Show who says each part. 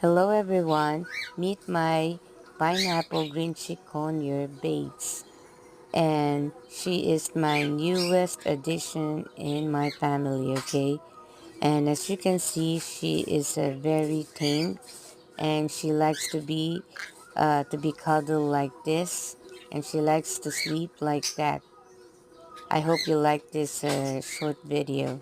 Speaker 1: Hello everyone, meet my pineapple green cheek conure Bates, and she is my newest addition in my family, okay? And as you can see, she is very tame, and she likes to be cuddled like this, and she likes to sleep like that. I hope you like this short video.